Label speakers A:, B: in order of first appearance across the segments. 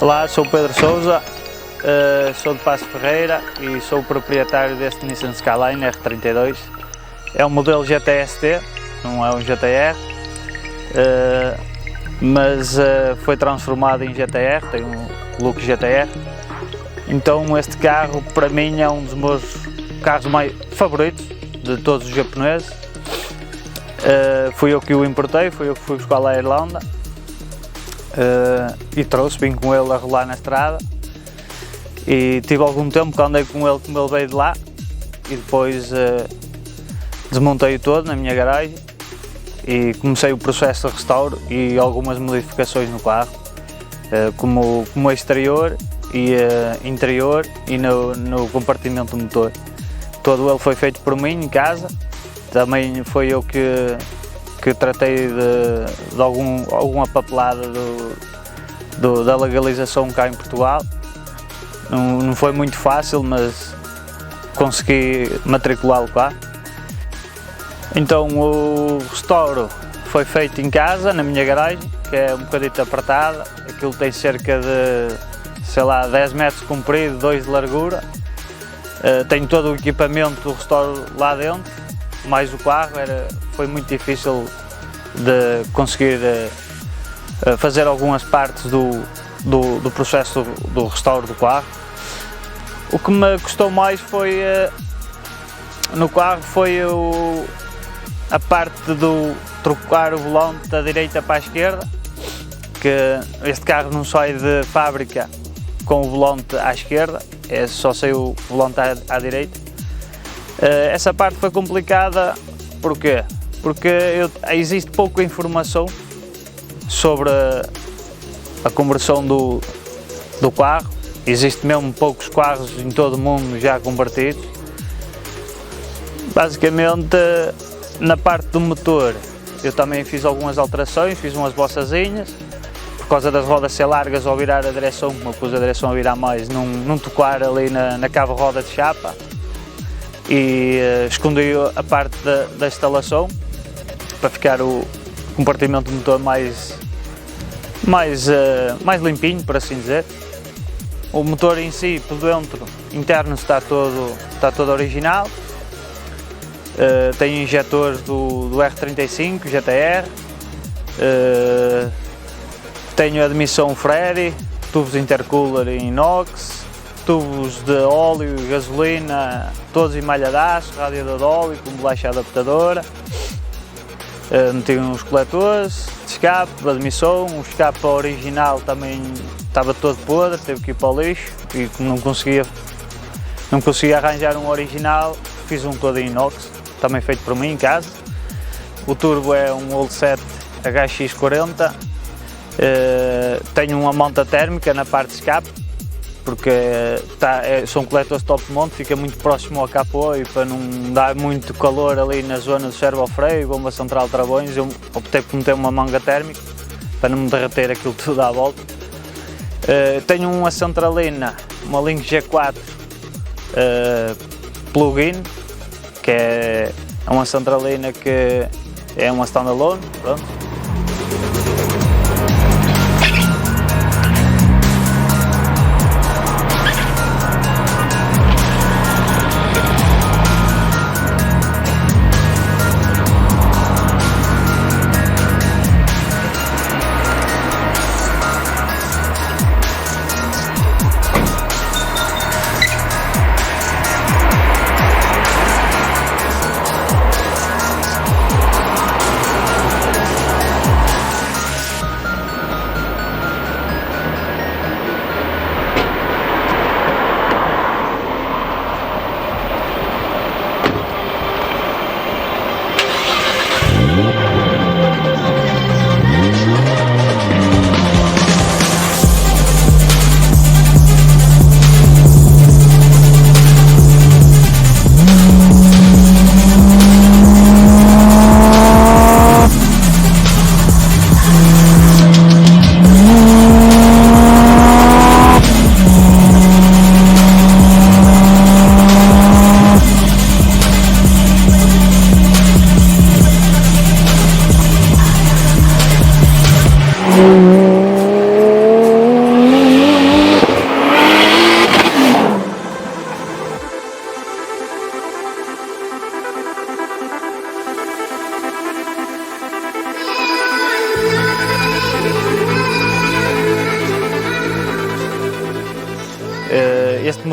A: Olá, sou Pedro Sousa, sou de Paços de Ferreira e sou o proprietário deste Nissan Skyline R32. É um modelo GTST, não é um GTR, mas foi transformado em GTR, tem um look GTR. Então este carro para mim é um dos meus carros mais favoritos de todos os japoneses. Fui eu que o importei, fui eu que fui buscar lá à Irlanda e vim com ele a rolar na estrada e tive algum tempo que andei com ele como ele veio de lá e depois desmontei-o todo na minha garagem e comecei o processo de restauro e algumas modificações no carro, como exterior e interior e no compartimento do motor. Todo ele foi feito por mim em casa, também foi eu que tratei de alguma papelada da legalização cá em Portugal. Não foi muito fácil, mas consegui matriculá-lo cá. Então o restauro foi feito em casa, na minha garagem, que é um bocadito apertada. Aquilo tem cerca de, sei lá, 10 metros de comprido, 2 de largura. Tenho todo o equipamento do restauro lá dentro, mais o carro. Foi muito difícil de conseguir fazer algumas partes do processo do restauro do carro. O que me custou mais foi no carro foi a parte do trocar o volante da direita para a esquerda, que este carro não sai de fábrica com o volante à esquerda, só sai o volante à direita. Essa parte foi complicada, porquê? Porque existe pouca informação sobre a conversão do carro. Existe mesmo poucos carros em todo o mundo já convertidos. Basicamente, na parte do motor, eu também fiz algumas alterações, fiz umas boçazinhas. Por causa das rodas ser largas, ao virar a direção, como eu pus a direção a virar mais, não tocar ali na cabo-roda de chapa. E escondi a parte da instalação, para ficar o compartimento do motor mais limpinho, por assim dizer. O motor em si, por dentro, interno, está todo original. Tem injetores do R35 GTR, tenho admissão Freddy, tubos de intercooler em inox, tubos de óleo e gasolina, todos em malha de aço, radiador de óleo com bolacha adaptadora. Meti uns coletores de escape, de admissão. O escape original também estava todo podre, teve que ir para o lixo e como não conseguia arranjar um original, fiz um todo em inox, também feito por mim em casa. O turbo é um Oldset HX40, tenho uma monta térmica na parte de escape, porque são coletores top mount, fica muito próximo ao capô e para não dar muito calor ali na zona do servofreio, bomba central de travões, eu optei por meter uma manga térmica para não me derreter aquilo tudo à volta. Tenho uma centralina, uma Link G4 plug-in, que é uma centralina que é uma standalone, pronto.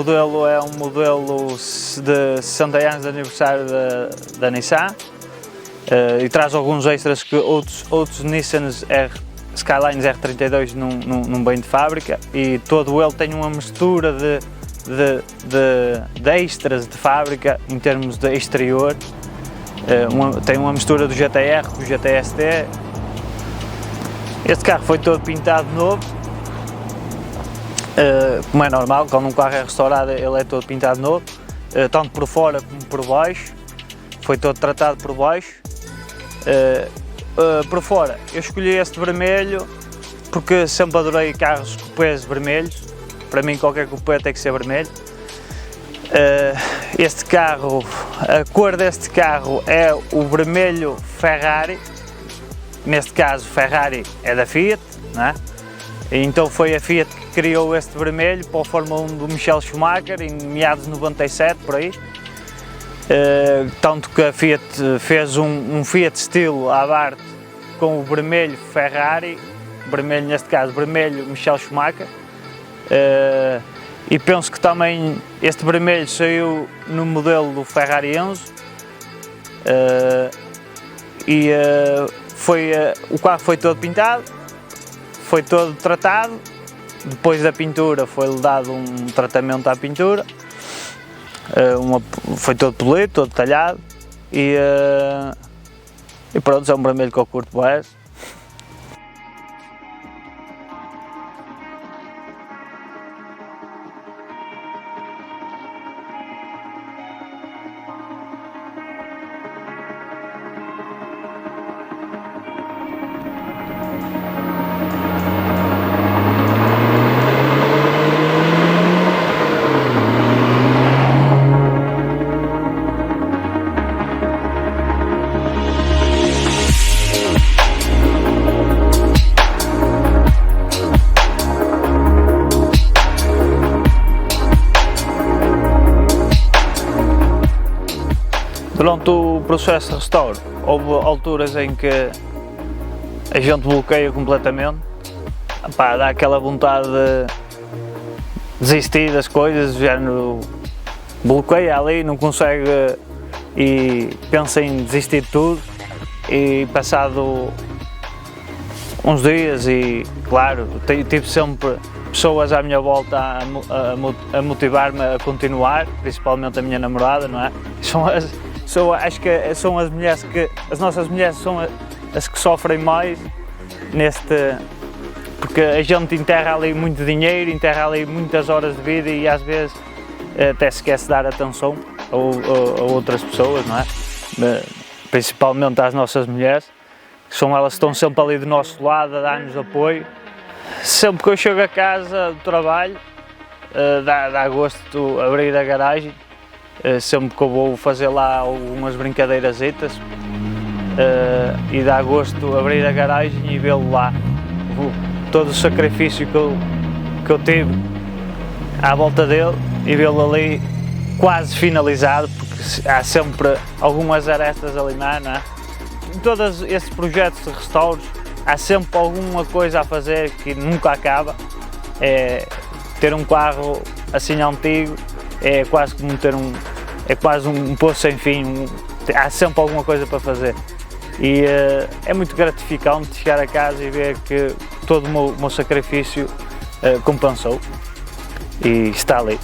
A: modelo é um modelo de 60 anos de aniversário da Nissan e traz alguns extras que outros Nissans Skylines R32 não vêm de fábrica, e todo ele tem uma mistura de extras de fábrica em termos de exterior. Tem uma mistura do GTR com o GTST. Este carro foi todo pintado novo, como é normal, quando um carro é restaurado ele é todo pintado novo, tanto por fora como por baixo, foi todo tratado por baixo. Por fora, eu escolhi este vermelho porque sempre adorei carros cupês vermelhos. Para mim qualquer cupê tem que ser vermelho. Este carro, a cor deste carro é o vermelho Ferrari. Neste caso Ferrari é da Fiat, não é? Então foi a Fiat que criou este vermelho para o Fórmula 1 do Michael Schumacher em meados de 97, por aí. Tanto que a Fiat fez um Fiat estilo Abarth com o vermelho Ferrari, vermelho neste caso, vermelho Michael Schumacher, e penso que também este vermelho saiu no modelo do Ferrari Enzo, o carro foi todo pintado, foi todo tratado, depois da pintura foi-lhe dado um tratamento à pintura. Foi todo polido, todo talhado e pronto, é um vermelho que eu curto bem. Durante o processo de restauro, houve alturas em que a gente bloqueia completamente, dá aquela vontade de desistir das coisas, o género bloqueia ali, não consegue e pensa em desistir de tudo, e passado uns dias, e claro, tive sempre pessoas à minha volta a motivar-me a continuar, principalmente a minha namorada, não é? Acho que são as nossas mulheres são as que sofrem mais porque a gente enterra ali muito dinheiro, enterra ali muitas horas de vida e às vezes até se esquece de dar atenção a outras pessoas, não é? Principalmente às nossas mulheres, que são elas que estão sempre ali do nosso lado a dar-nos apoio. Sempre que eu chego a casa do trabalho, dá gosto abrir a garagem. Sempre que eu vou fazer lá algumas brincadeirasitas, e dá gosto abrir a garagem e vê-lo lá, todo o sacrifício que eu tive à volta dele, e vê-lo ali quase finalizado, porque há sempre algumas arestas ali, não é? Em todos esses projetos de restauros há sempre alguma coisa a fazer que nunca acaba. Ter um carro assim antigo é quase como é quase um poço sem fim, há sempre alguma coisa para fazer. E é muito gratificante chegar a casa e ver que todo o meu sacrifício compensou e está ali.